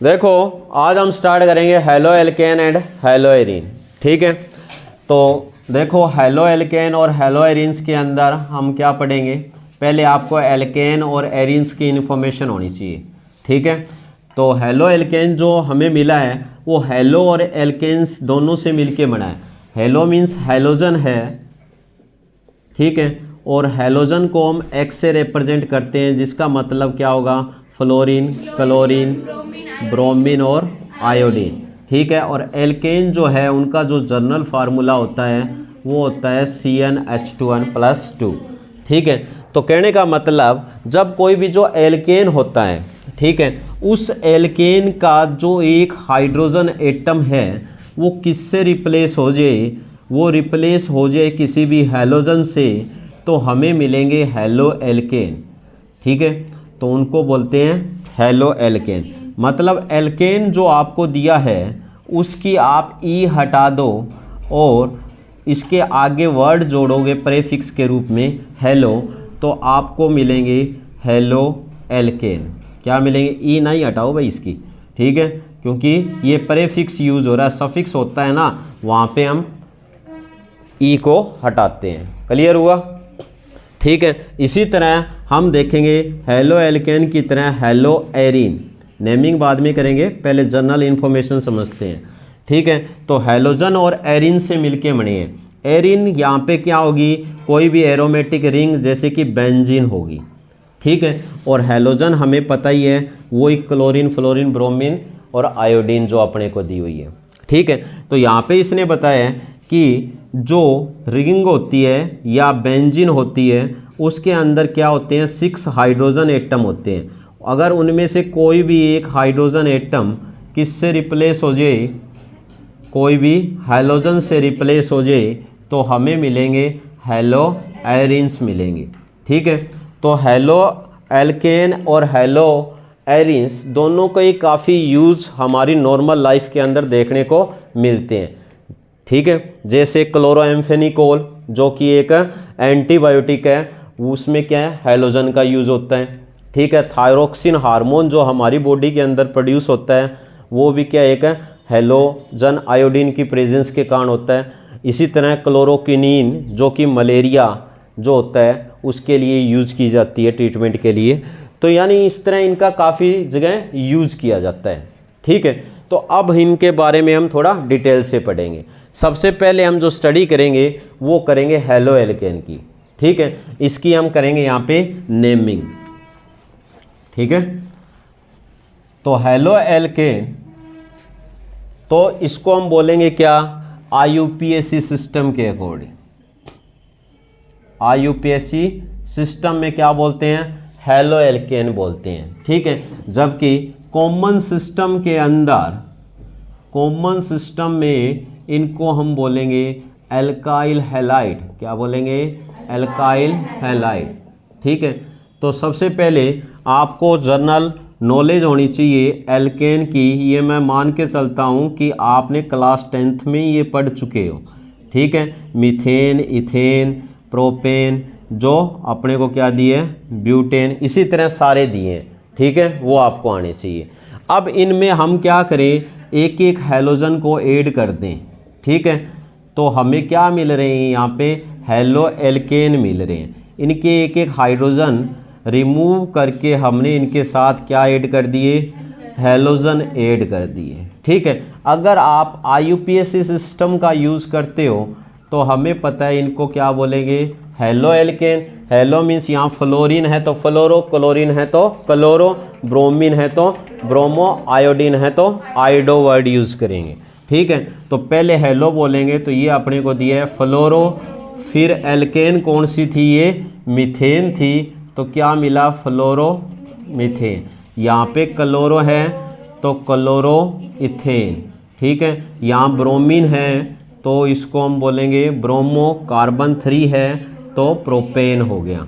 देखो आज हम स्टार्ट करेंगे halo alkane and hello arene. ठीक है, तो देखो हेलो एल्केन और हेलो एरीन्स के अंदर हम क्या पढ़ेंगे, पहले आपको एल्केन और एरीन्स की इन्फॉर्मेशन होनी चाहिए। ठीक है, तो हेलो एल्केन जो हमें मिला है वो हेलो और एल्केन्स दोनों से मिलके बना है। हेलो मीन्स हेलोजन है, ठीक है, और हेलोजन को हम एक्स से रिप्रेजेंट करते हैं, जिसका मतलब क्या होगा, फ्लोरीन, क्लोरीन, ब्रोमीन और आयोडीन। ठीक है, और एल्केन जो है उनका जो जनरल फार्मूला होता है वो होता है CnH2n+2। ठीक है, तो कहने का मतलब जब कोई भी जो एल्केन होता है, ठीक है, उस एल्केन का जो एक हाइड्रोजन एटम है वो किससे रिप्लेस हो जाए, वो रिप्लेस हो जाए किसी भी हेलोजन से, तो हमें मिलेंगे हेलो एल्केन। ठीक है, तो उनको बोलते हैं हेलो एल्केन। मतलब एल्केन जो आपको दिया है उसकी आप ई हटा दो और इसके आगे वर्ड जोड़ोगे प्रेफिक्स के रूप में हेलो, तो आपको मिलेंगे हेलो एल्केन। क्या मिलेंगे, ई नहीं हटाओ भाई इसकी, ठीक है, क्योंकि ये प्रेफिक्स यूज हो रहा है, सफिक्स होता है ना, वहाँ पे हम ई को हटाते हैं। क्लियर हुआ? ठीक है, इसी तरह हम देखेंगे हेलो एल्केन की तरह हेलो एरीन। नेमिंग बाद में करेंगे, पहले जनरल इन्फॉर्मेशन समझते हैं। ठीक है, तो हेलोजन और एरीन से मिलके बने हैं। एरीन यहाँ पे क्या होगी, कोई भी एरोमेटिक रिंग जैसे कि बेंजीन होगी। ठीक है, और हेलोजन हमें पता ही है वो एक क्लोरीन, फ्लोरीन, ब्रोमीन और आयोडीन जो अपने को दी हुई है। ठीक है, तो यहाँ पे इसने बताया कि जो रिंग होती है या बेंजीन होती है उसके अंदर क्या होते हैं, 6 हाइड्रोजन एटम होते हैं। अगर उनमें से कोई भी एक हाइड्रोजन एटम किससे रिप्लेस हो जाए, कोई भी हेलोजन से रिप्लेस हो जाए, तो हमें मिलेंगे हेलो एरीन्स मिलेंगे। ठीक है, तो हेलो एल्केन और हेलो एरीन्स दोनों का ही काफ़ी यूज हमारी नॉर्मल लाइफ के अंदर देखने को मिलते हैं। ठीक है, जैसे क्लोरोएम्फेनिकोल जो कि एक एंटीबायोटिक है, उसमें क्या है, हेलोजन का यूज़ होता है। ठीक है, थायरोक्सिन हार्मोन जो हमारी बॉडी के अंदर प्रोड्यूस होता है वो भी क्या एक हेलोजन आयोडीन की प्रेजेंस के कारण होता है। इसी तरह क्लोरोक्विनीन जो कि मलेरिया जो होता है उसके लिए यूज की जाती है ट्रीटमेंट के लिए। तो यानी इस तरह इनका काफ़ी जगह यूज किया जाता है। ठीक है, तो अब इनके बारे में हम थोड़ा डिटेल से पढ़ेंगे। सबसे पहले हम जो स्टडी करेंगे वो करेंगे हेलो एल्केन की। ठीक है, इसकी हम करेंगे यहाँ पे नेमिंग। ठीक है, तो हेलो एल्केन, तो इसको हम बोलेंगे क्या, IUPAC सिस्टम के अकॉर्डिंग। IUPAC सिस्टम में क्या बोलते हैं, हेलो एल्केन बोलते हैं। ठीक है, जबकि कॉमन सिस्टम के अंदर, कॉमन सिस्टम में इनको हम बोलेंगे एल्काइल हैलाइड। क्या बोलेंगे, एल्काइल हैलाइड। ठीक है, तो सबसे पहले आपको जनरल नॉलेज होनी चाहिए एल्केन की। ये मैं मान के चलता हूँ कि आपने क्लास 10th में ये पढ़ चुके हो। ठीक है, मीथेन, इथेन, प्रोपेन, जो अपने को क्या दिए, ब्यूटेन, इसी तरह सारे दिए हैं। ठीक है, वो आपको आने चाहिए। अब इनमें हम क्या करें, एक एक हेलोजन को ऐड कर दें। ठीक है, तो हमें क्या मिल रहे हैं यहाँ पे, हेलो एल्केन मिल रहे हैं। इनके एक एक हाइड्रोजन रिमूव करके हमने इनके साथ क्या ऐड कर दिए, हेलोजन ऐड कर दिए। ठीक है, अगर आप IUPAC सिस्टम का यूज़ करते हो तो हमें पता है इनको क्या बोलेंगे, हेलो एल्केन। हेलो मीन्स यहाँ फ्लोरीन है तो फ्लोरो, क्लोरीन है तो क्लोरो, ब्रोमीन है तो ब्रोमो, आयोडीन है तो आयोडो वर्ड यूज़ करेंगे। ठीक है, तो पहले हेलो बोलेंगे तो ये अपने को दिया है फ्लोरो। फिर एल्केन कौन सी थी, ये मीथेन थी, तो क्या मिला, फ्लोरो मीथेन। यहाँ पे क्लोरो है तो क्लोरो इथेन। ठीक है, यहाँ ब्रोमीन है तो इसको हम बोलेंगे ब्रोमो, कार्बन 3 है तो प्रोपेन हो गया।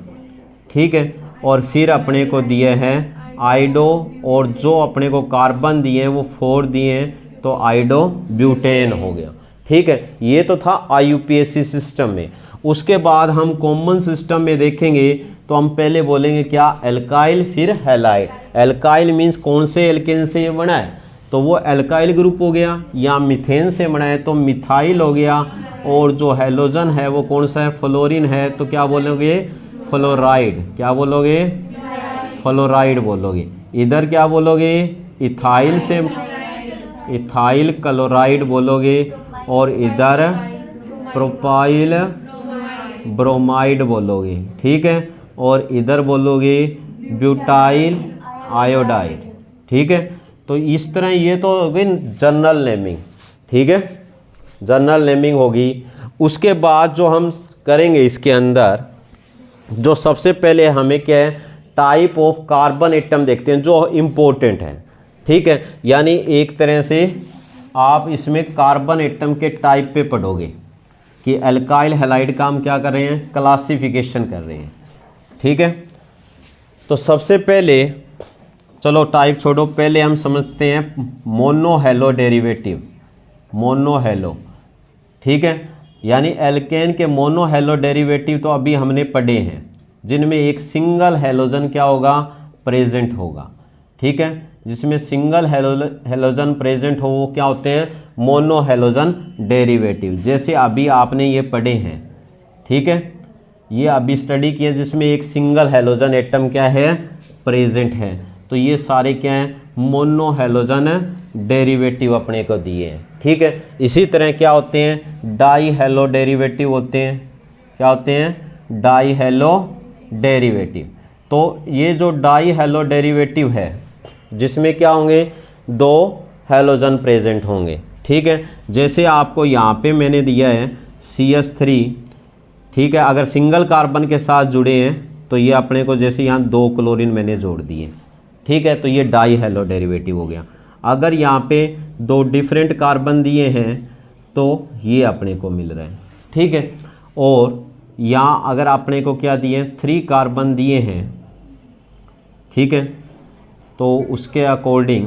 ठीक है, और फिर अपने को दिए हैं आइडो, और जो अपने को कार्बन दिए हैं वो 4 दिए हैं तो आइडो ब्यूटेन हो गया। ठीक है, ये तो था IUPAC सिस्टम में। उसके बाद हम कॉमन सिस्टम में देखेंगे तो हम पहले बोलेंगे क्या, एल्काइल, फिर हैलाइड। एल्काइल मीन्स कौन से एल्केन से ये बना है, तो वो एल्काइल ग्रुप हो गया, या मीथेन से बना है तो मिथाइल हो गया, और जो हैलोजन है वो कौन सा है, फ्लोरीन है, तो क्या बोलोगे, फ्लोराइड। क्या बोलोगे, फ्लोराइड बोलोगे। इधर क्या बोलोगे, इथाइल से इथाइल क्लोराइड बोलोगे, और इधर प्रोपाइल ब्रोमाइड बोलोगे, ठीक है, और इधर बोलोगे ब्यूटाइल आयोडाइड, ठीक है। तो इस तरह ये तो हो गई जनरल नेमिंग, ठीक है, जनरल नेमिंग होगी। उसके बाद जो हम करेंगे इसके अंदर, जो सबसे पहले हमें क्या है, टाइप ऑफ कार्बन एटम देखते हैं जो इम्पोर्टेंट है, ठीक है। यानी एक तरह से आप इसमें कार्बन एटम के टाइप पे पढ़ोगे कि एल्काइल हैलाइड का हम क्या कर रहे हैं, क्लासिफिकेशन कर रहे हैं, ठीक है। तो सबसे पहले चलो टाइप छोड़ो, पहले हम समझते हैं mono hello derivative, mono hello, ठीक है। यानी एल्केन के मोनो हेलो डेरिवेटिव तो अभी हमने पढ़े हैं, जिनमें एक सिंगल हेलोजन क्या होगा, प्रेजेंट होगा, ठीक है। जिसमें सिंगल हेलोजन प्रेजेंट हो वो क्या होते हैं, मोनो हेलोजन डेरिवेटिव। जैसे अभी आपने ये पढ़े हैं, ठीक है, ये अभी स्टडी किया जिसमें एक सिंगल हेलोजन एटम क्या है, प्रेजेंट है, तो ये सारे क्या हैं, मोनो हेलोजन डेरिवेटिव अपने को दिए हैं, ठीक है। इसी तरह क्या होते हैं, डाई हेलो डेरिवेटिव होते हैं, क्या होते हैं, डाई हेलो डेरिवेटिव। तो ये जो डाई हेलो डेरिवेटिव है जिसमें क्या होंगे, दो हेलोजन प्रेजेंट होंगे, ठीक है। जैसे आपको यहाँ पे मैंने दिया है CH3, ठीक है, अगर सिंगल कार्बन के साथ जुड़े हैं तो ये अपने को, जैसे यहाँ 2 क्लोरीन मैंने जोड़ दिए, ठीक है, तो ये डाई हेलो डेरिवेटिव हो गया। अगर यहाँ पे 2 डिफरेंट कार्बन दिए हैं तो ये अपने को मिल रहा है, ठीक है। और यहाँ अगर अपने को क्या दिए, 3 कार्बन दिए हैं, ठीक है, तो उसके अकॉर्डिंग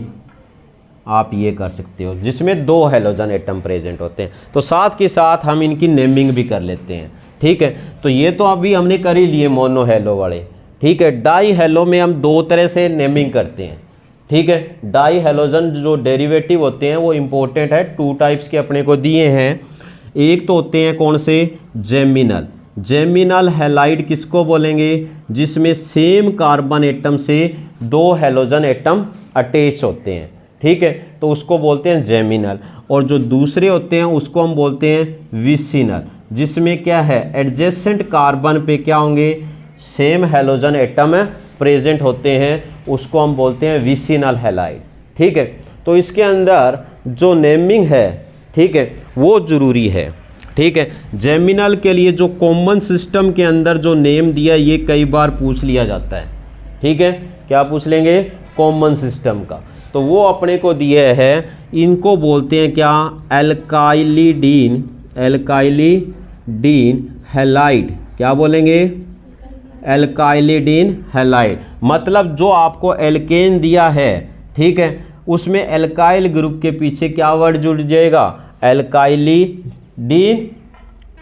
आप ये कर सकते हो, जिसमें 2 हेलोजन एटम प्रेजेंट होते हैं। तो साथ के साथ हम इनकी नेमिंग भी कर लेते हैं, ठीक है। तो ये तो अभी हमने कर ही लिए मोनो हेलो वाले, ठीक है। डाई हेलो में हम 2 तरह से नेमिंग करते हैं, ठीक है। डाई हेलोजन जो डेरिवेटिव होते हैं वो इम्पोर्टेंट है, 2 टाइप्स के अपने को दिए हैं। एक तो होते हैं कौन से, जेमिनल। जेमिनल हैलाइड किसको बोलेंगे, जिसमें सेम कार्बन एटम से 2 हेलोजन एटम अटैच होते हैं, ठीक है, तो उसको बोलते हैं जेमिनल। और जो दूसरे होते हैं उसको हम बोलते हैं विसिनल, जिसमें क्या है, एडजेसेंट कार्बन पे क्या होंगे, सेम हेलोजन एटम प्रेजेंट होते हैं, उसको हम बोलते हैं विसिनल हैलाइड, ठीक है। तो इसके अंदर जो नेमिंग है, ठीक है, वो ज़रूरी है, ठीक है। जेमिनल के लिए जो कॉमन सिस्टम के अंदर जो नेम दिया ये कई बार पूछ लिया जाता है, ठीक है, क्या पूछ लेंगे, कॉमन सिस्टम का। तो वो अपने को दिया है, इनको बोलते हैं क्या, एल्काइलिडीन, एल्काइलिडीन हैलाइड, क्या बोलेंगे, एल्काइलिडीन हैलाइड। मतलब जो आपको एल्केन दिया है, ठीक है, उसमें एल्काइल ग्रुप के पीछे क्या वर्ड जुड़ जाएगा, एल्काइलिडीन,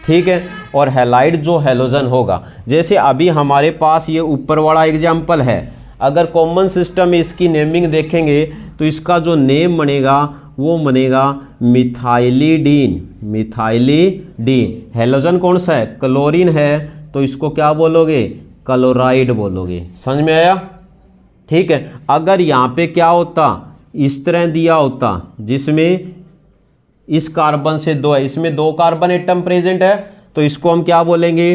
ठीक है, और हैलाइड जो हेलोजन होगा। जैसे अभी हमारे पास ये ऊपर वाला एग्जाम्पल है, अगर कॉमन सिस्टम में इसकी नेमिंग देखेंगे तो इसका जो नेम बनेगा वो बनेगा मिथाइलिडीन, मिथाइलिडीन। हेलोजन कौन सा है, क्लोरीन है, तो इसको क्या बोलोगे, क्लोराइड बोलोगे। समझ में आया, ठीक है। अगर यहाँ पे क्या होता, इस तरह दिया होता जिसमें इस कार्बन से 2 है, इसमें 2 कार्बन एटम प्रेजेंट है, तो इसको हम क्या बोलेंगे,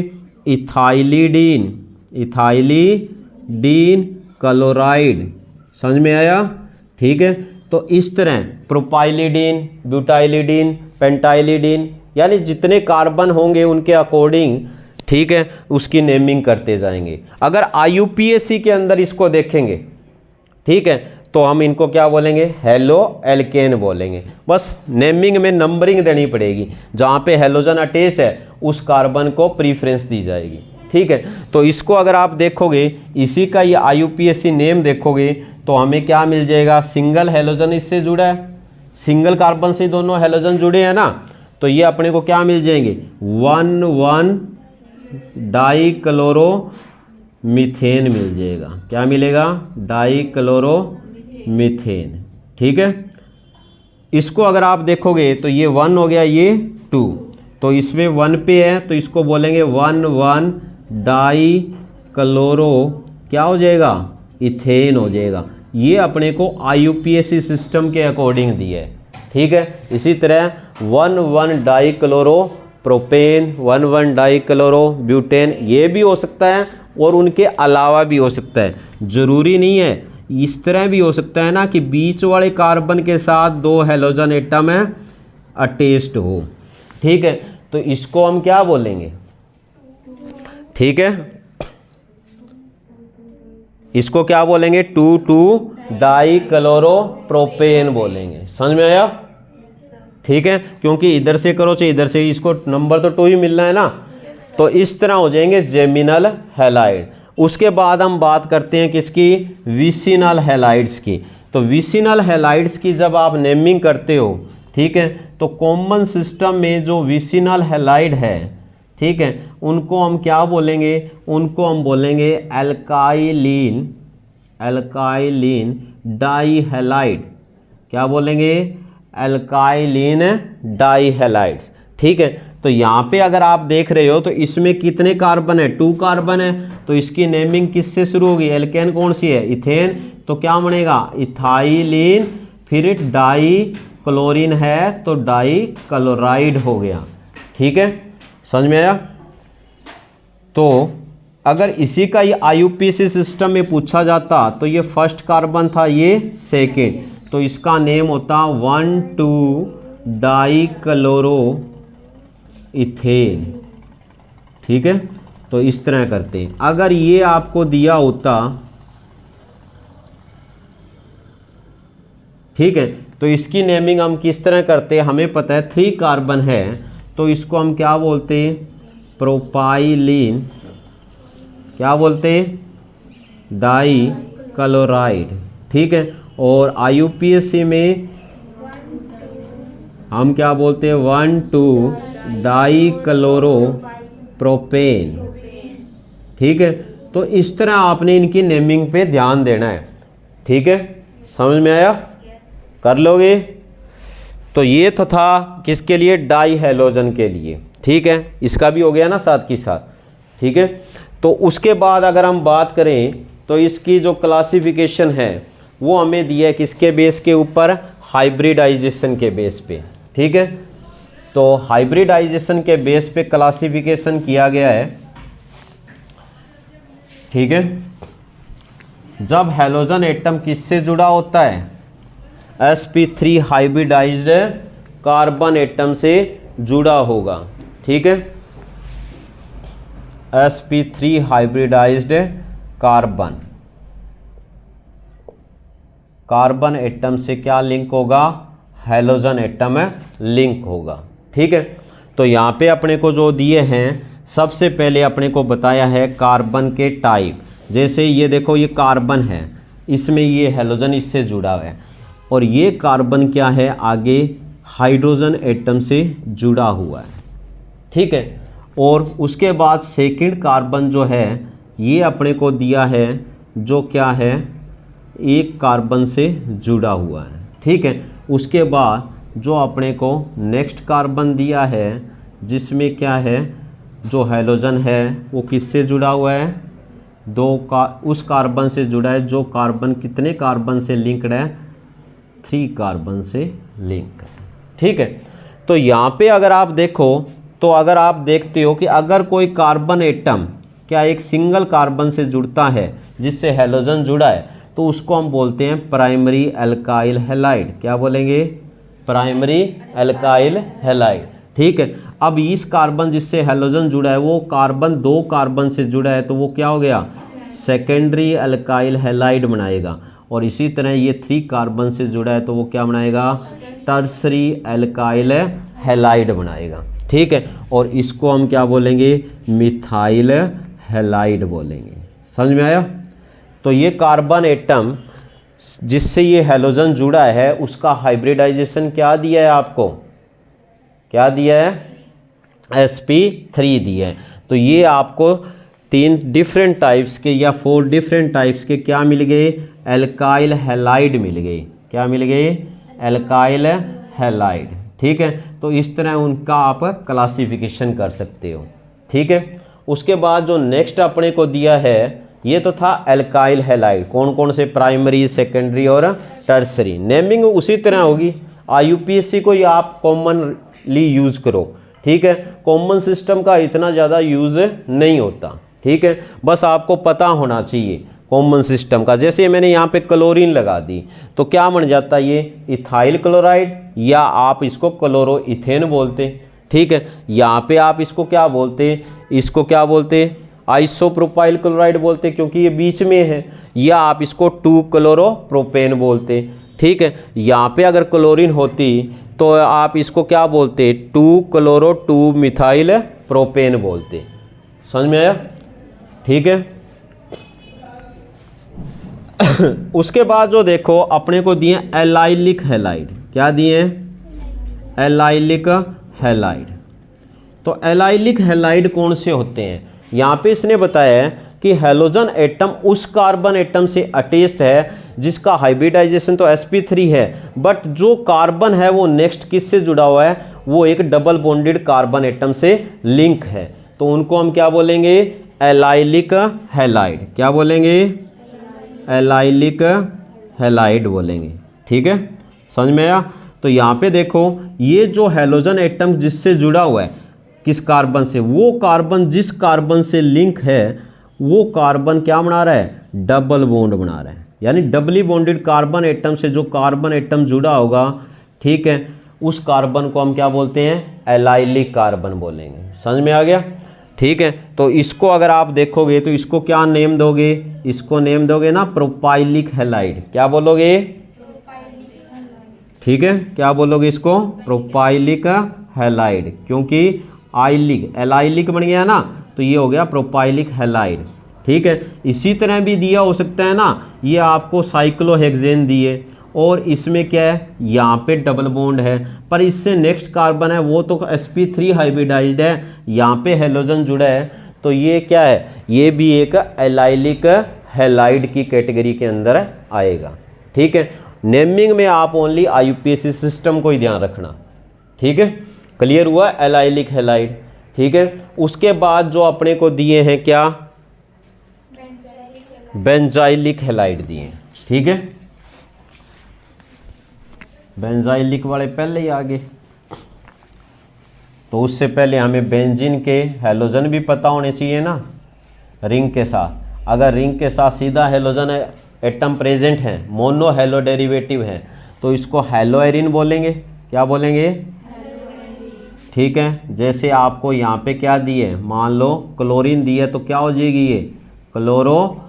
इथाइलिडीन, इथाइलिडीन क्लोराइड। समझ में आया, ठीक है। तो इस तरह प्रोपाइलिडीन, ब्यूटाइलिडीन, पेंटाइलिडीन, यानी जितने कार्बन होंगे उनके अकॉर्डिंग, ठीक है, उसकी नेमिंग करते जाएंगे। अगर IUPAC के अंदर इसको देखेंगे, ठीक है, तो हम इनको क्या बोलेंगे, हेलो एल्केन बोलेंगे। बस नेमिंग में नंबरिंग देनी पड़ेगी, जहाँ पे हेलोजन अटैच है उस कार्बन को प्रीफ्रेंस दी जाएगी, ठीक है। तो इसको अगर आप देखोगे, इसी का ये IUPAC नेम देखोगे तो हमें क्या मिल जाएगा, सिंगल हेलोजन इससे जुड़ा है, सिंगल कार्बन से दोनों हेलोजन जुड़े हैं ना, तो ये अपने को क्या मिल जाएंगे, 1,1 डाई क्लोरो मीथेन मिल जाएगा। क्या मिलेगा? डाइक्लोरोमीथेन। ठीक है, इसको अगर आप देखोगे तो ये 1 हो गया, ये 2, तो इसमें 1 पे है तो इसको बोलेंगे 1,1 डाइक्लोरो क्या हो जाएगा? इथेन हो जाएगा। ये अपने को IUPAC सिस्टम के अकॉर्डिंग दिया है। ठीक है, इसी तरह 1,1 डाइक्लोरो प्रोपेन, 1,1 डाइक्लोरो ब्यूटेन, ये भी हो सकता है और उनके अलावा भी हो सकता है। ज़रूरी नहीं है, इस तरह भी हो सकता है ना कि बीच वाले कार्बन के साथ 2 हैलोजन एटम है अटैच्ड हो। ठीक है, तो इसको हम क्या बोलेंगे? ठीक है, इसको क्या बोलेंगे? 2,2 डाइक्लोरोप्रोपेन बोलेंगे। समझ में आया? ठीक है, क्योंकि इधर से करो चाहे इधर से, इसको नंबर तो 2 ही मिलना है ना, तो इस तरह हो जाएंगे जेमिनल हैलाइड। उसके बाद हम बात करते हैं किसकी? विसिनल हैलाइड्स की। तो विसिनल हैलाइड्स की जब आप नेमिंग करते हो, ठीक है, तो कॉमन सिस्टम में जो विसिनल हैलाइड है, ठीक है, उनको हम क्या बोलेंगे? उनको हम बोलेंगे एल्काइलिन, एल्काइलिन डाइहैलाइड। क्या बोलेंगे? एल्काइलिन डाइहैलाइड्स। ठीक है, तो यहाँ पे अगर आप देख रहे हो तो इसमें कितने कार्बन है? 2 कार्बन है, तो इसकी नेमिंग किससे शुरू होगी? एल्केन कौन सी है? इथेन, तो क्या बनेगा? इथाइलिन, फिर डाई क्लोरीन है तो डाई क्लोराइड हो गया। ठीक है, समझ में आया? तो अगर इसी का ये IUPAC सिस्टम में पूछा जाता तो ये फर्स्ट कार्बन था, ये सेकेंड, तो इसका नेम होता 1,2 डाइक्लोरो इथेन। ठीक है, तो इस तरह करते हैं। अगर ये आपको दिया होता, ठीक है, तो इसकी नेमिंग हम किस तरह करते हैं? हमें पता है 3 कार्बन है, तो इसको हम क्या बोलते हैं? प्रोपाइलिन, क्या बोलते हैं? Dichloride. ठीक है, और IUPAC में हम क्या बोलते हैं? 1,2 डाइक्लोरो प्रोपेन। ठीक है, तो इस तरह आपने इनकी नेमिंग पे ध्यान देना है। ठीक है, समझ में आया? कर लोगे? तो ये तो था किसके लिए? डाई हैलोजन के लिए। ठीक है, इसका भी हो गया ना साथ के साथ। ठीक है, तो उसके बाद अगर हम बात करें तो इसकी जो क्लासिफिकेशन है वो हमें दिया है किसके बेस के ऊपर? हाइब्रिडाइजेशन के बेस पे। ठीक है, तो हाइब्रिडाइजेशन के बेस पे क्लासिफिकेशन किया गया है। ठीक है, जब हैलोजन एटम किससे जुड़ा होता है? sp3 हाइब्रिडाइज्ड कार्बन एटम से जुड़ा होगा। ठीक है, sp3 hybridised carbon, carbon atom से क्या लिंक होगा? हैलोजन एटम लिंक होगा। ठीक है, तो यहाँ पे अपने को जो दिए हैं, सबसे पहले अपने को बताया है कार्बन के टाइप। जैसे ये देखो, ये कार्बन है, इसमें ये हैलोजन इससे जुड़ा हुआ है, और ये कार्बन क्या है? आगे हाइड्रोजन एटम से जुड़ा हुआ है। ठीक है, और उसके बाद सेकंड कार्बन जो है ये अपने को दिया है, जो क्या है? एक कार्बन से जुड़ा हुआ है। ठीक है, उसके बाद जो अपने को नेक्स्ट कार्बन दिया है, जिसमें क्या है? जो हैलोजन है वो किससे जुड़ा हुआ है? उस कार्बन से जुड़ा है जो कार्बन कितने कार्बन से लिंक्ड है? 3 कार्बन से लिंक है। ठीक है, तो यहाँ पे अगर आप देखो तो अगर आप देखते हो कि अगर कोई कार्बन एटम क्या एक सिंगल कार्बन से जुड़ता है जिससे हैलोजन जुड़ा है, तो उसको हम बोलते हैं प्राइमरी एल्काइल हैलाइड। क्या बोलेंगे? Primary alkyl halide. ठीक है, अब इस कार्बन जिससे हैलोजन जुड़ा है वो कार्बन 2 कार्बन से जुड़ा है, तो वो क्या हो गया? सेकेंडरी एल्काइल हैलाइड बनाएगा। और इसी तरह ये 3 कार्बन से जुड़ा है तो वो क्या बनाएगा? टर्सरी एल्काइल हैलाइड बनाएगा। ठीक है, और इसको हम क्या बोलेंगे? मिथाइल हैलाइड बोलेंगे। समझ में आया? तो ये कार्बन एटम जिससे ये हैलोजन जुड़ा है उसका हाइब्रिडाइजेशन क्या दिया है आपको? क्या दिया है? sp3 दिया है। तो ये आपको 3 डिफरेंट टाइप्स के या 4 डिफरेंट टाइप्स के क्या मिल गए, एल्काइल हैलाइड मिल गए। क्या मिल गए, एल्काइल हैलाइड। ठीक है, तो इस तरह उनका आप क्लासिफिकेशन कर सकते हो। ठीक है, उसके बाद जो नेक्स्ट अपने को दिया है ये तो था एल्काइल हैलाइड, कौन कौन से, प्राइमरी, सेकेंडरी और टर्सरी। नेमिंग उसी तरह होगी, IUPAC को ही आप कॉमनली यूज करो। ठीक है, कॉमन सिस्टम का इतना ज़्यादा यूज नहीं होता। ठीक है, बस आपको पता होना चाहिए कॉमन सिस्टम का। जैसे मैंने यहाँ पे क्लोरीन लगा दी तो क्या बन जाता है ये, इथाइल क्लोराइड, या आप इसको क्लोरो इथेन बोलते। ठीक है, यहाँ पे आप इसको क्या बोलते, इसको क्या बोलते, आइसोप्रोपाइल क्लोराइड बोलते क्योंकि ये बीच में है, या आप इसको 2 क्लोरो प्रोपेन बोलते। ठीक है, यहाँ पे अगर क्लोरीन होती तो आप इसको क्या बोलते, 2 क्लोरो 2 मिथाइल प्रोपेन बोलते। समझ में आया? ठीक है। उसके बाद जो देखो अपने को दिए एलाइलिक हैलाइड। क्या दिए, एलाइलिक हैलाइड। तो एलाइलिक हैलाइड कौन से होते हैं, यहाँ पे इसने बताया है कि हैलोजन एटम उस कार्बन एटम से अटैच्ड है जिसका हाइब्रिडाइजेशन तो sp3 है, बट जो कार्बन है वो नेक्स्ट किससे जुड़ा हुआ है, वो एक डबल बॉन्डेड कार्बन एटम से लिंक है। तो उनको हम क्या बोलेंगे, एलाइलिक हैलाइड। क्या बोलेंगे, एलाइलिक हैलाइड बोलेंगे। ठीक है, समझ में आया? तो यहाँ पे देखो ये जो हैलोजन एटम जिससे जुड़ा हुआ है किस कार्बन से, वो कार्बन जिस कार्बन से लिंक है वो कार्बन क्या बना रहा है, डबल बॉन्ड बना रहा है। यानी डबली बॉन्डेड कार्बन एटम से जो कार्बन एटम जुड़ा होगा, ठीक है, उस कार्बन को हम क्या बोलते हैं, एलाइलिक कार्बन बोलेंगे। समझ में आ गया? ठीक है, तो इसको अगर आप देखोगे तो इसको क्या नेम दोगे, इसको नेम दोगे ना प्रोपाइलिक हैलाइड। क्या बोलोगे, ठीक है, क्या बोलोगे इसको, प्रोपाइलिक हैलाइड, क्योंकि आइलिक एलाइलिक बन गया ना, तो ये हो गया प्रोपाइलिक हैलाइड। ठीक है, इसी तरह भी दिया हो सकता है ना, ये आपको साइक्लोहेक्सेन दिए और इसमें क्या है, यहाँ पे डबल बॉन्ड है पर इससे नेक्स्ट कार्बन है वो तो sp3 हाइब्रिडाइज्ड है, यहाँ पे हैलोजन जुड़ा है, तो ये क्या है, ये भी एक एलाइलिक हैलाइड की कैटेगरी के अंदर आएगा। ठीक है, नेमिंग में आप ओनली IUPAC सिस्टम को ही ध्यान रखना। ठीक है, क्लियर हुआ, एलाइलिक हैलाइड। ठीक है, उसके बाद जो अपने को दिए हैं क्या, बेंजाइलिक हैलाइड दिए। ठीक है, बेंजाइलिक वाले पहले ही आगे, तो उससे पहले हमें बेंजीन के हैलोजन भी पता होने चाहिए ना, रिंग के साथ। अगर रिंग के साथ सीधा हैलोजन एटम प्रेजेंट है, मोनो हैलो डेरिवेटिव है, तो इसको हैलोएरिन बोलेंगे। क्या बोलेंगे, ठीक है। जैसे आपको यहाँ पे क्या दिए, मान लो क्लोरीन दिए तो क्या हो जाएगी ये, क्लोरो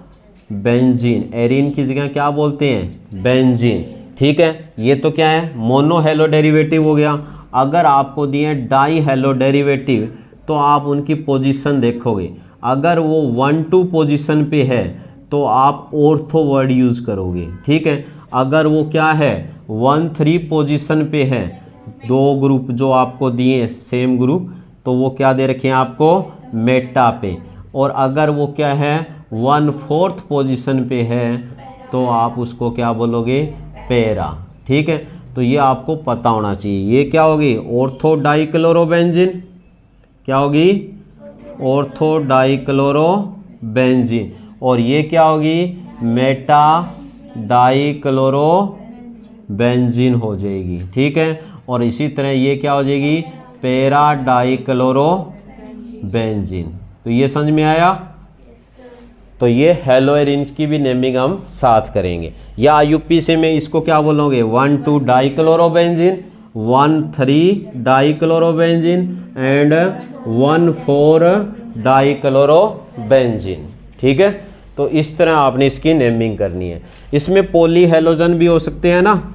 बेंजीन, एरिन की जगह क्या बोलते हैं, बेंजीन। ठीक है, ये तो क्या है, मोनो हेलो डेरिवेटिव हो गया। अगर आपको दिए डाई हेलो डेरिवेटिव तो आप उनकी पोजीशन देखोगे, अगर वो 1-2 पोजीशन पे है तो आप ऑर्थो वर्ड यूज़ करोगे। ठीक है, अगर वो क्या है 1-3 पोजीशन पे है, 2 ग्रुप जो आपको दिए सेम ग्रुप, तो वो क्या दे रखे हैं आपको, मेटा पे। और अगर वो क्या है 1/4 पोजीशन पे है तो आप उसको क्या बोलोगे, पेरा। ठीक है, तो ये आपको पता होना चाहिए। ये क्या होगी, ऑर्थो डाइक्लोरोबेंजीन। क्या होगी, ऑर्थो डाइक्लोरोबेंजीन। और ये क्या होगी, मेटा डाइक्लोरोबेंजीन हो जाएगी। ठीक है, और इसी तरह ये क्या हो जाएगी, पेरा डाइक्लोरोबेंजीन। तो ये समझ में आया। तो ये हैलोएरिन की भी नेमिंग हम साथ करेंगे, या IUPAC में इसको क्या बोलोगे, 1-2 डाइक्लोरोबेंजीन, 1-3 डाइक्लोरोबेंजीन एंड 1-4 डाइक्लोरोबेंजीन। ठीक है, तो इस तरह आपने इसकी नेमिंग करनी है। इसमें पॉली हैलोजन भी हो सकते हैं ना,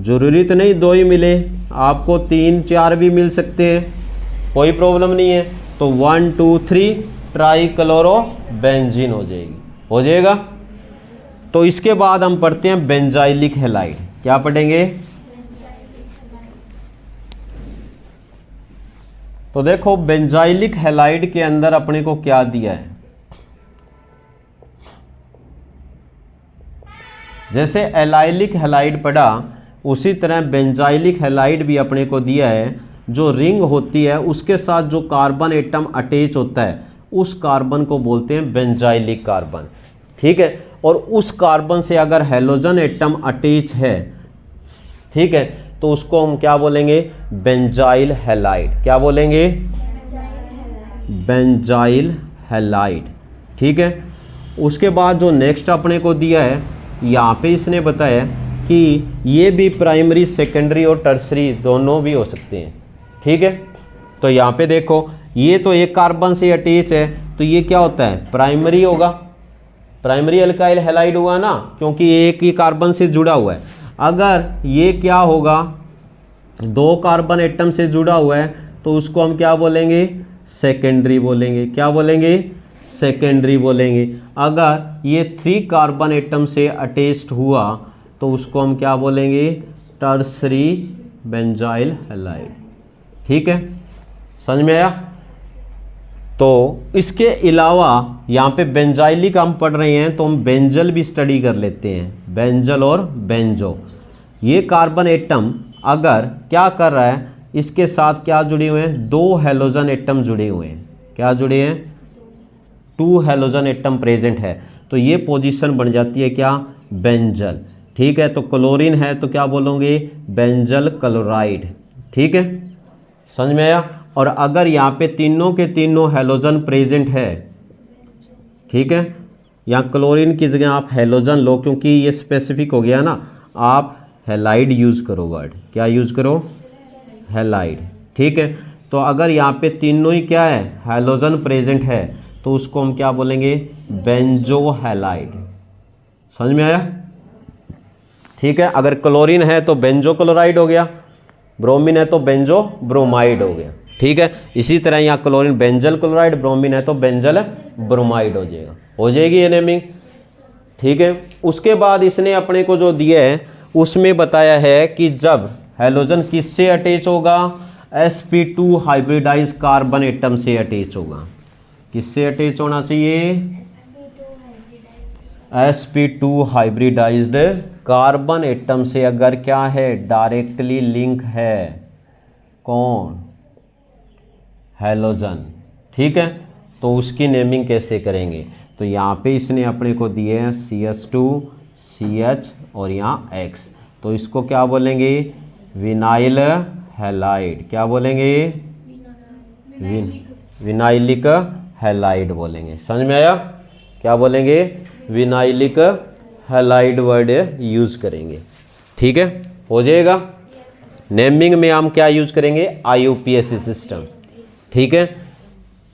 जरूरी तो नहीं 2 ही मिले, आपको 3-4 भी मिल सकते हैं, कोई प्रॉब्लम नहीं है। तो 1-2-3 ट्राइक्लोरोबेंजीन हो जाएगी, हो जाएगा। तो इसके बाद हम पढ़ते हैं बेंजाइलिक हैलाइड। क्या पढ़ेंगे, तो देखो बेंजाइलिक हैलाइड के अंदर अपने को क्या दिया है, जैसे एलाइलिक हैलाइड पढ़ा उसी तरह बेंजाइलिक हैलाइड भी अपने को दिया है। जो रिंग होती है उसके साथ जो कार्बन एटम अटैच होता है उस कार्बन को बोलते हैं बेंजाइलिक कार्बन, ठीक है। और उस कार्बन से अगर हैलोजन एटम अटैच है, ठीक है, तो उसको हम क्या बोलेंगे, बेंजाइल हैलाइड। क्या बोलेंगे, बेंजाइल हैलाइड, ठीक है। उसके बाद जो नेक्स्ट अपने को दिया है, यहाँ पे इसने बताया कि ये भी प्राइमरी, सेकेंडरी और टर्सरी दोनों भी हो सकते हैं, ठीक है। तो यहाँ पे देखो ये तो एक कार्बन से अटैच है, तो ये क्या होता है, प्राइमरी होगा, प्राइमरी अल्काइल हैलाइड हुआ ना, क्योंकि एक ही कार्बन से जुड़ा हुआ है। अगर ये क्या होगा, दो कार्बन एटम से जुड़ा हुआ है, तो उसको हम क्या बोलेंगे, सेकेंडरी बोलेंगे। क्या बोलेंगे, सेकेंडरी बोलेंगे। अगर ये 3 कार्बन एटम से अटैच्ड हुआ तो उसको हम क्या बोलेंगे, टर्सरी बेंजाइल हैलाइड, ठीक है, समझ में आया। तो इसके अलावा यहाँ पे बेंजाइलिक हम पढ़ रहे हैं तो हम बेंजल भी स्टडी कर लेते हैं, बेंजल और बेंजो। ये कार्बन एटम अगर क्या कर रहा है, इसके साथ क्या जुड़े हुए हैं, 2 हैलोजन एटम जुड़े हुए हैं। क्या जुड़े हैं, 2 हैलोजन एटम प्रेजेंट है, तो ये पोजीशन बन जाती है क्या, बेंजल, ठीक है। तो क्लोरीन है तो क्या बोलोगे, बेंजल क्लोराइड, ठीक है, समझ में आया। और अगर यहाँ पे तीनों के तीनों हैलोजन प्रेजेंट है, ठीक है, यहाँ क्लोरीन की जगह आप हैलोजन लो, क्योंकि ये स्पेसिफिक हो गया ना, आप हैलाइड यूज करो वर्ड। क्या यूज करो, हैलाइड, ठीक है। तो अगर यहाँ पे तीनों ही क्या है, हैलोजन प्रेजेंट है, तो उसको हम क्या बोलेंगे, बेंजो हैलाइड। समझ में आया, ठीक है। अगर क्लोरीन है तो बेंजो क्लोराइड हो गया, ब्रोमीन है तो बेंजो ब्रोमाइड हो गया, ठीक है। इसी तरह यहाँ क्लोरीन बेंजल क्लोराइड, ब्रोमीन है तो बेंजल ब्रोमाइड हो जाएगा, हो जाएगी ये नेमिंग, ठीक है। उसके बाद इसने अपने को जो दिया है उसमें बताया है कि जब हैलोजन किससे अटैच होगा, sp2 हाइब्रिडाइज कार्बन एटम से अटैच होगा। किससे अटैच होना चाहिए, sp2 हाइब्रिडाइज्ड कार्बन एटम से अगर क्या है, डायरेक्टली लिंक है, कौन, हैलोजन, ठीक है। तो उसकी नेमिंग कैसे करेंगे, तो यहाँ पे इसने अपने को दिए हैं CH2 CH और यहाँ X, तो इसको क्या बोलेंगे, विनाइल हैलाइड। क्या बोलेंगे, विनाइलिक हैलाइड बोलेंगे। समझ में आया, क्या बोलेंगे, विनाइलिक हैलाइड वर्ड यूज करेंगे, ठीक है, हो जाएगा। नेमिंग में हम क्या यूज करेंगे, IUPAC सिस्टम, ठीक है।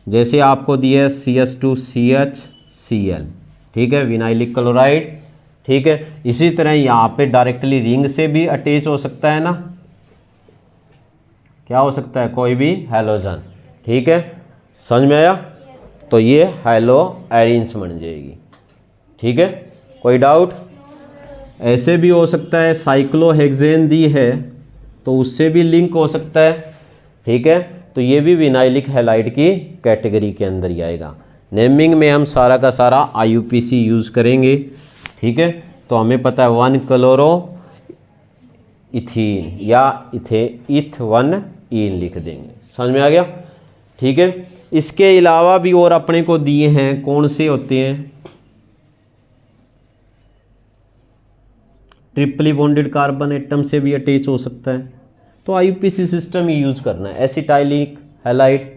जैसे आपको दिया CH2 CH Cl, ठीक है, विनाइलिक क्लोराइड, ठीक है। इसी तरह यहाँ पे डायरेक्टली रिंग से भी अटैच हो सकता है ना, क्या हो सकता है, कोई भी हैलोजन, ठीक है, समझ में आया। तो ये हैलो एरिन्स बन जाएगी, ठीक है, कोई डाउट। ऐसे भी हो सकता है साइक्लोहेक्सेन दी है तो उससे भी लिंक हो सकता है, ठीक है। तो ये भी विनाइलिक हैलाइड की कैटेगरी के अंदर ही आएगा। नेमिंग में हम सारा का सारा IUPAC यूज़ करेंगे, ठीक है। तो हमें पता है 1 क्लोरो इथीन या इथ 1 ईन लिख देंगे, समझ में आ गया, ठीक है। इसके अलावा भी और अपने को दिए हैं, कौन से होते हैं, ट्रिपली बॉन्डेड कार्बन एटम से भी अटैच हो सकता है, तो IUPAC सिस्टम ही यूज करना है, एसिटाइलिक हैलाइड,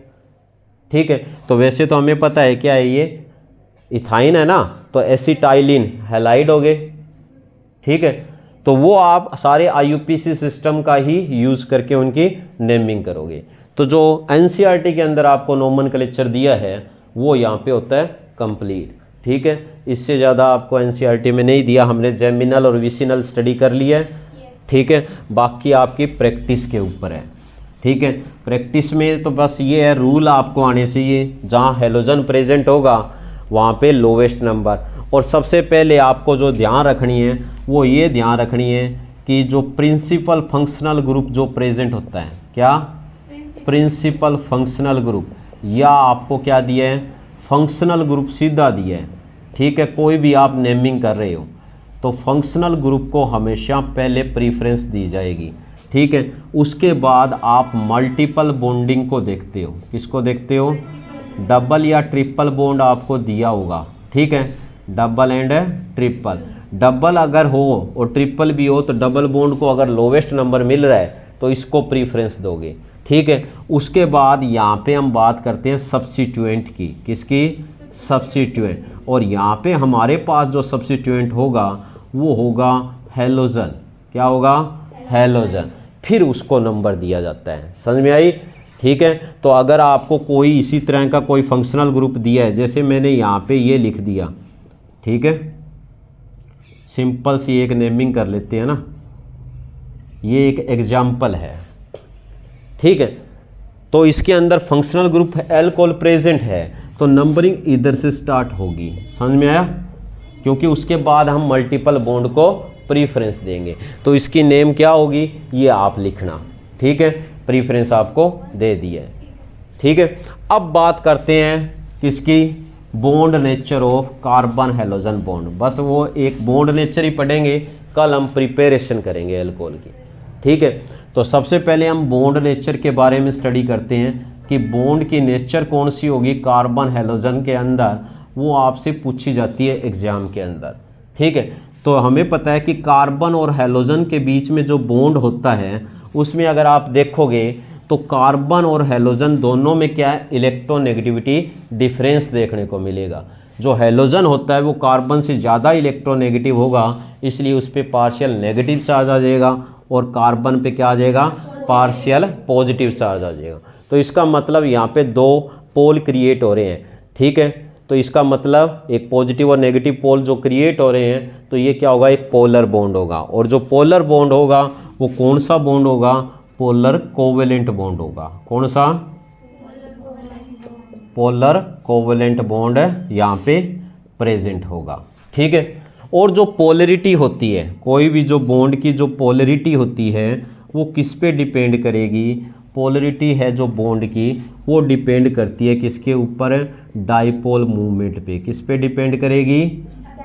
ठीक है। तो वैसे तो हमें पता है क्या है, ये इथाइन है ना, तो एसिटाइलिन हैलाइड हो गए, ठीक है। तो वो आप सारे IUPAC सिस्टम का ही यूज करके उनकी नेमिंग करोगे। तो जो NCERT के अंदर आपको नोमेनक्लेचर दिया है वो यहाँ पे होता है कंप्लीट, ठीक है। इससे ज़्यादा आपको NCERT में नहीं दिया, हमने जेमिनल और विसिनल स्टडी कर लिया है, ठीक है। बाकी आपकी प्रैक्टिस के ऊपर है, ठीक है। प्रैक्टिस में तो बस ये है, रूल आपको आने चाहिए, जहाँ हैलोजन प्रेजेंट होगा वहाँ पे लोवेस्ट नंबर। और सबसे पहले आपको जो ध्यान रखनी है वो ये ध्यान रखनी है कि जो प्रिंसिपल फंक्शनल ग्रुप जो प्रेजेंट होता है, क्या प्रिंसिपल फंक्शनल ग्रुप, या आपको क्या दिया है, फंक्शनल ग्रुप सीधा दिया है। ठीक है, कोई भी आप नेमिंग कर रहे हो तो फंक्शनल ग्रुप को हमेशा पहले प्रीफरेंस दी जाएगी। ठीक है, उसके बाद आप मल्टीपल बॉन्डिंग को देखते हो। किसको देखते हो, डबल या ट्रिपल बॉन्ड आपको दिया होगा। ठीक है, डबल एंड ट्रिपल, डबल अगर हो और ट्रिपल भी हो तो डबल बॉन्ड को अगर लोवेस्ट नंबर मिल रहा है तो इसको प्रीफरेंस दोगे। ठीक है, उसके बाद यहाँ पे हम बात करते हैं सब्स्टिट्यूएंट की। किसकी, सब्स्टिट्यूएंट। और यहाँ पे हमारे पास जो सब्स्टिट्यूएंट होगा वो होगा हैलोजन। क्या होगा, हैलोजन। फिर उसको नंबर दिया जाता है। समझ में आई। ठीक है, तो अगर आपको कोई इसी तरह का कोई फंक्शनल ग्रुप दिया है, जैसे मैंने यहाँ पे ये लिख दिया, ठीक है, सिंपल सी एक नेमिंग कर लेते हैं ना, ये एक एग्जाम्पल है। ठीक है, तो इसके अंदर फंक्शनल ग्रुप एल्कोहल प्रेजेंट है तो नंबरिंग इधर से स्टार्ट होगी। समझ में आया, क्योंकि उसके बाद हम मल्टीपल बॉन्ड को प्रीफरेंस देंगे। तो इसकी नेम क्या होगी ये आप लिखना। ठीक है, प्रीफरेंस आपको दे दिया है। ठीक है, अब बात करते हैं किसकी, bond nature of carbon halogen bond. बस वो एक बॉन्ड नेचर ही पढ़ेंगे, कल हम प्रिपरेशन करेंगे एल्कोहल की। ठीक है, तो सबसे पहले हम बॉन्ड नेचर के बारे में स्टडी करते हैं कि बॉन्ड की नेचर कौन सी होगी कार्बन हैलोजन के अंदर, वो आपसे पूछी जाती है एग्जाम के अंदर। ठीक है, तो हमें पता है कि कार्बन और हैलोजन के बीच में जो बॉन्ड होता है उसमें अगर आप देखोगे तो कार्बन और हैलोजन दोनों में क्या है, इलेक्ट्रोनेगेटिविटी डिफरेंस देखने को मिलेगा। जो हैलोजन होता है वो कार्बन से ज़्यादा इलेक्ट्रोनेगेटिव होगा, इसलिए उस पर पार्शियल नेगेटिव चार्ज आ जाएगा, और कार्बन पे क्या आ जाएगा, पार्शियल पॉजिटिव चार्ज आ जाएगा। तो इसका मतलब यहाँ पे दो पोल क्रिएट हो रहे हैं। ठीक है, तो इसका मतलब एक पॉजिटिव और नेगेटिव पोल जो क्रिएट हो रहे हैं, तो ये क्या होगा, एक पोलर बॉन्ड होगा। और जो पोलर बॉन्ड होगा वो कौन सा बॉन्ड होगा, पोलर कोवेलेंट बॉन्ड होगा। कौन सा, पोलर कोवेलेंट बॉन्ड यहाँ पे प्रेजेंट होगा। ठीक है, और जो पोलरिटी होती है, कोई भी जो बॉन्ड की जो पोलरिटी होती है वो किस पे डिपेंड करेगी, पोलरिटी है जो बॉन्ड की वो डिपेंड करती है किसके ऊपर, डाइपोल मूवमेंट पे। किस पे डिपेंड करेगी,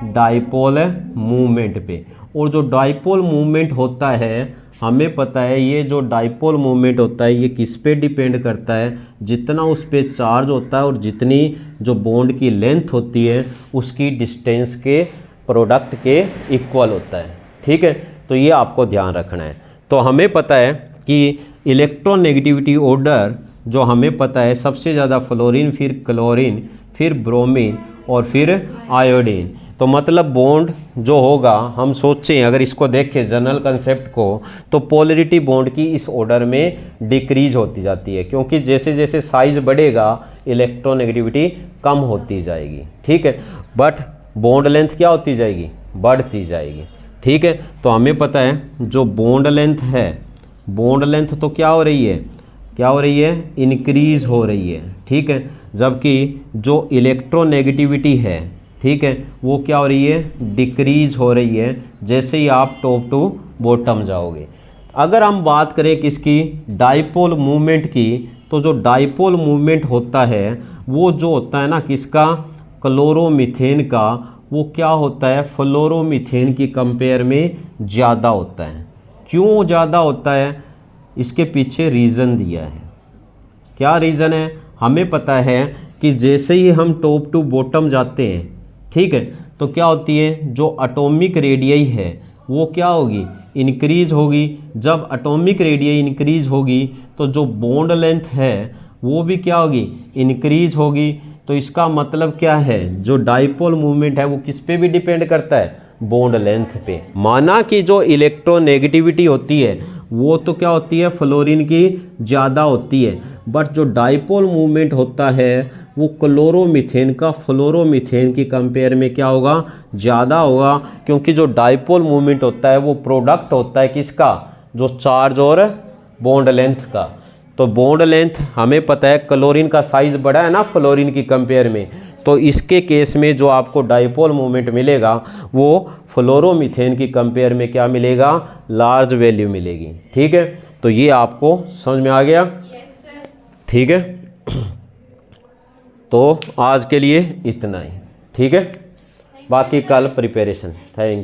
डाइपोल मूवमेंट पे। और जो डाइपोल मूवमेंट होता है हमें पता है, ये जो डाइपोल मूवमेंट होता है ये किस पे डिपेंड करता है, जितना उस पर चार्ज होता है और जितनी जो बॉन्ड की लेंथ होती है उसकी डिस्टेंस के प्रोडक्ट के इक्वल होता है। ठीक है, तो ये आपको ध्यान रखना है। तो हमें पता है कि इलेक्ट्रोनेगेटिविटी ऑर्डर जो हमें पता है सबसे ज़्यादा फ्लोरीन, फिर क्लोरीन, फिर ब्रोमीन और फिर आयोडीन। तो मतलब बॉन्ड जो होगा, हम सोचें अगर इसको देखें जनरल कंसेप्ट को, तो पोलरिटी बॉन्ड की इस ऑर्डर में डिक्रीज होती जाती है, क्योंकि जैसे जैसे साइज बढ़ेगा इलेक्ट्रोनेगेटिविटी कम होती जाएगी। ठीक है, बट बॉन्ड लेंथ क्या होती जाएगी, बढ़ती जाएगी। ठीक है, तो हमें पता है जो बॉन्ड लेंथ है, बॉन्ड लेंथ तो क्या हो रही है, क्या हो रही है, इंक्रीज हो रही है। ठीक है, जबकि जो इलेक्ट्रोनेगेटिविटी है, ठीक है, वो क्या हो रही है, डिक्रीज हो रही है जैसे ही आप टॉप टू बॉटम जाओगे। अगर हम बात करें किसकी, डाइपोल मूवमेंट की, तो जो डाइपोल मूवमेंट होता है वो जो होता है ना किसका, क्लोरोमीथेन का, वो क्या होता है, फ्लोरोमीथेन की कंपेयर में ज़्यादा होता है। क्यों ज़्यादा होता है, इसके पीछे रीज़न दिया है। क्या रीज़न है, हमें पता है कि जैसे ही हम टॉप टू बॉटम जाते हैं, ठीक है, तो क्या होती है, जो एटॉमिक रेडियस है वो क्या होगी, इंक्रीज होगी। जब एटॉमिक रेडियस इंक्रीज होगी तो जो बॉन्ड लेंथ है वो भी क्या होगी, इंक्रीज होगी। तो इसका मतलब क्या है, जो डाइपोल मूवमेंट है वो किस पे भी डिपेंड करता है, बॉन्ड लेंथ पे। माना कि जो इलेक्ट्रोनेगेटिविटी होती है वो तो क्या होती है, फ्लोरीन की ज़्यादा होती है, बट जो डाइपोल मूवमेंट होता है वो क्लोरोमीथेन का फ्लोरोमीथेन की कंपेयर में क्या होगा, ज़्यादा होगा। क्योंकि जो डाइपोल मूवमेंट होता है वो प्रोडक्ट होता है किसका, जो चार्ज और बॉन्ड लेंथ का। तो बॉन्ड लेंथ हमें पता है, क्लोरीन का साइज़ बड़ा है ना फ्लोरीन की कंपेयर में, तो इसके केस में जो आपको डाइपोल मूवमेंट मिलेगा वो फ्लोरोमीथेन की कंपेयर में क्या मिलेगा, लार्ज वैल्यू मिलेगी। ठीक है, तो ये आपको समझ में आ गया। ठीक है, तो आज के लिए इतना ही। ठीक है, बाकी कल प्रिपरेशन। थैंक